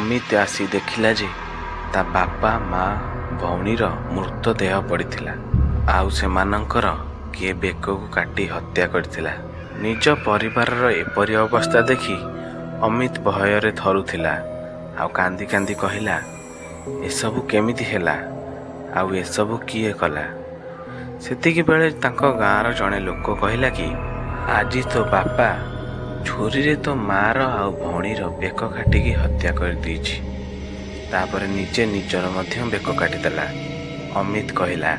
ଅମିତ ଆସି ଦେଖିଲା ଯେ ତା ବାପା ମା ଭଉଣୀର ମୃତଦେହ ପଡ଼ିଥିଲା। ଆଉ ସେମାନଙ୍କର କିଏ ବେକକୁ କାଟି ହତ୍ୟା କରିଥିଲା। ନିଜ ପରିବାରର ଏପରି ଅବସ୍ଥା ଦେଖି ଅମିତ ଭୟରେ ଥରୁଥିଲା। ଆଉ କାନ୍ଦି କାନ୍ଦି କହିଲା, ଏସବୁ କେମିତି ହେଲା? ଆଉ ଏସବୁ କିଏ କଲା? ସେତିକି ବେଳେ ତାଙ୍କ ଗାଁର ଜଣେ ଲୋକ କହିଲା କି, ଆଜି ତୋ ବାପା ଛୁରୀରେ ତୋ ମା'ର ଆଉ ଭଉଣୀର ବେକ କାଟିକି ହତ୍ୟା କରିଦେଇଛି। ତାପରେ ନିଜେ ନିଜର ମଧ୍ୟ ବେକ କାଟିଦେଲା। ଅମିତ କହିଲା,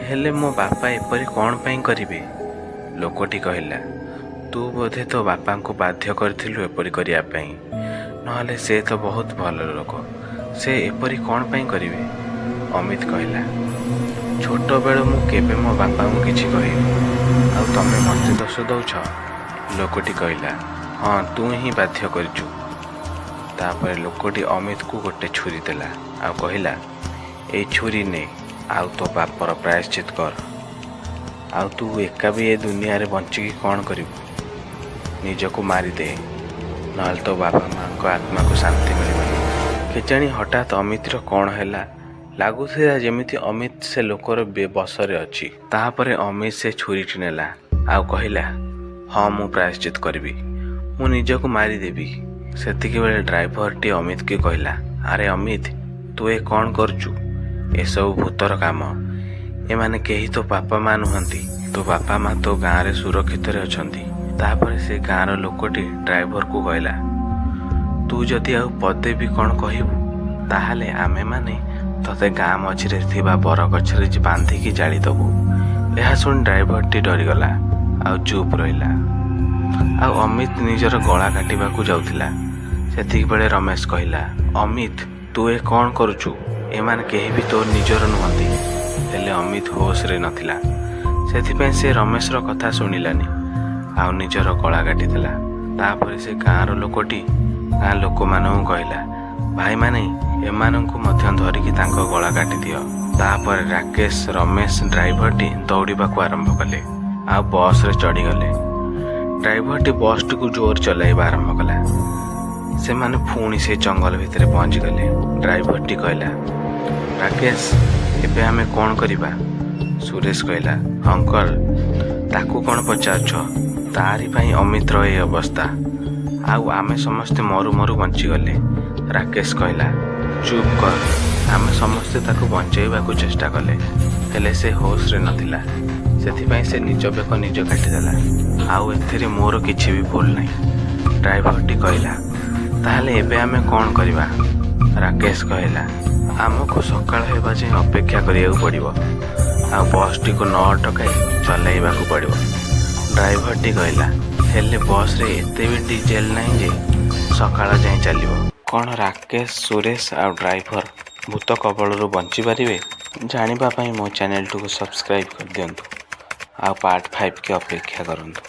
ହେଲେ ମୋ ବାପା ଏପରି କ'ଣ ପାଇଁ କରିବେ? ଲୋକଟି କହିଲା, ତୁ ବୋଧେ ତୋ ବାପାଙ୍କୁ ବାଧ୍ୟ କରିଥିଲୁ ଏପରି କରିବା ପାଇଁ, ନହେଲେ ସେ ତ ବହୁତ ଭଲ ଲୋକ, ସେ ଏପରି କ'ଣ ପାଇଁ କରିବେ? ଅମିତ କହିଲା, ଛୋଟବେଳୁ ମୁଁ କେବେ ମୋ ବାପାଙ୍କୁ କିଛି କହିନି, ଆଉ ତମେ ମୋତେ ଦୋଷ ଦେଉଛ? ଲୋକଟି କହିଲା, ହଁ ତୁ ହିଁ ବାଧ୍ୟ କରିଛୁ। ତାପରେ ଲୋକଟି ଅମିତକୁ ଗୋଟେ ଛୁରୀ ଦେଲା ଆଉ କହିଲା, ଏଇ ଛୁରୀ ନେ, ଆଉ ତୋ ବାପର ପ୍ରାୟଶ୍ଚିତ କର। ଆଉ ତୁ ଏକା ବି ଏ ଦୁନିଆରେ ବଞ୍ଚିକି କ'ଣ କରିବୁ? ନିଜକୁ ମାରିଦେ, ନହେଲେ ତୋ ବାପା ମାଆଙ୍କ ଆତ୍ମାକୁ ଶାନ୍ତି ମିଳିବନି। କେଜାଣି ହଠାତ୍ ଅମିତର କ'ଣ ହେଲା, ଲାଗୁଥିଲା ଯେମିତି ଅମିତ ସେ ଲୋକର ବଶରେ ଅଛି। ତାପରେ ଅମିତ ସେ ଛୁରୀଟି ନେଲା ଆଉ କହିଲା, ହଁ ମୁଁ ପ୍ରାୟଶ୍ଚିତ କରିବି, ମୁଁ ନିଜକୁ ମାରିଦେବି। ସେତିକିବେଳେ ଡ୍ରାଇଭରଟି ଅମିତକୁ କହିଲା, ଆରେ ଅମିତ, ତୁ ଏ କ'ଣ କରୁଛୁ? ଏସବୁ ଭୂତର କାମ। ଏମାନେ କେହି ତୋ ବାପା ମା ନୁହନ୍ତି। ତୋ ବାପା ମା ତୋ ଗାଁରେ ସୁରକ୍ଷିତରେ ଅଛନ୍ତି। ତାପରେ ସେ ଗାଁର ଲୋକଟି ଡ୍ରାଇଭରକୁ କହିଲା, ତୁ ଯଦି ଆଉ ପଦେ ବି କ'ଣ କହିବୁ, ତାହେଲେ ଆମେମାନେ ତତେ ଗାଁ ମଝିରେ ଥିବା ବରଗଛରେ ବାନ୍ଧିକି ଜାଳିଦେବୁ। ଏହା ଶୁଣି ଡ୍ରାଇଭରଟି ଡରିଗଲା ଆଉ ଚୁପ୍ ରହିଲା। ଆଉ ଅମିତ ନିଜର ଗଳା କାଟିବାକୁ ଯାଉଥିଲା। ସେତିକିବେଳେ ରମେଶ କହିଲା, ଅମିତ, ତୁ ଏ କ'ଣ କରୁଛୁ? ଏମାନେ କେହି ବି ତୋ ନିଜର ନୁହନ୍ତି। ହେଲେ ଅମିତ ହୋସରେ ନଥିଲା। ସେଥିପାଇଁ ସେ ରମେଶର କଥା ଶୁଣିଲାନି ଆଉ ନିଜର ଗଳା କାଟିଦେଲା। ତାପରେ ସେ ଗାଁର ଲୋକଟି ଗାଁ ଲୋକମାନଙ୍କୁ କହିଲା, ଭାଇମାନେ, ଏମାନଙ୍କୁ ମଧ୍ୟ ଧରିକି ତାଙ୍କ ଗଳା କାଟିଦିଅ। ତାପରେ ରାକେଶ, ରମେଶ ଡ୍ରାଇଭରଟି ଦୌଡ଼ିବାକୁ ଆରମ୍ଭ କଲେ ଆଉ ବସ୍ରେ ଚଢ଼ିଗଲେ। ଡ୍ରାଇଭରଟି ବସ୍ଟିକୁ ଜୋର ଚଲାଇବା ଆରମ୍ଭ କଲା। ସେମାନେ ପୁଣି ସେ ଜଙ୍ଗଲ ଭିତରେ ପହଞ୍ଚିଗଲେ। ଡ୍ରାଇଭରଟି କହିଲା, ରାକେଶ, ଏବେ ଆମେ କ'ଣ କରିବା? ସୁରେଶ କହିଲା, ଅଙ୍କଲ, ତାକୁ କ'ଣ ପଚାରୁଛ? ତାରି ପାଇଁ ଅମିତର ଏ ଅବସ୍ଥା, ଆଉ ଆମେ ସମସ୍ତେ ମରୁ ମରୁ ବଞ୍ଚିଗଲେ। ରାକେଶ କହିଲା, ଚୁପ୍ କର। ଆମେ ସମସ୍ତେ ତାକୁ ବଞ୍ଚାଇବାକୁ ଚେଷ୍ଟା କଲେ, ହେଲେ ସେ ହୋସରେ ନଥିଲା। ସେଥିପାଇଁ ସେ ନିଜ ବେକ ନିଜ କାଟିଦେଲା। ଆଉ ଏଥିରେ ମୋର କିଛି ବି ଭୁଲ ନାହିଁ। ଡ୍ରାଇଭରଟି କହିଲା, ତାହେଲେ ଏବେ ଆମେ କ'ଣ କରିବା? ରାକେଶ କହିଲା, ଆମକୁ ସକାଳ ହେବା ଯାଏଁ ଅପେକ୍ଷା କରିବାକୁ ପଡ଼ିବ ଆଉ ବସ୍ଟିକୁ ନ ଅଟକାଇ ଚଲାଇବାକୁ ପଡ଼ିବ। ଡ୍ରାଇଭରଟି କହିଲା, ହେଲେ ବସ୍ରେ ଏତେ ବି ଡିଜେଲ ନାହିଁ ଯେ ସକାଳ ଯାଏଁ ଚାଲିବ। କ'ଣ ରାକେଶ, ସୁରେଶ ଆଉ ଡ୍ରାଇଭର ଭୂତ କବଳରୁ ବଞ୍ଚିପାରିବେ? ଜାଣିବା ପାଇଁ ମୋ ଚ୍ୟାନେଲଟିକୁ ସବସ୍କ୍ରାଇବ୍ କରିଦିଅନ୍ତୁ ଆଉ ପାର୍ଟ 5 କି ଅପେକ୍ଷା କରନ୍ତୁ।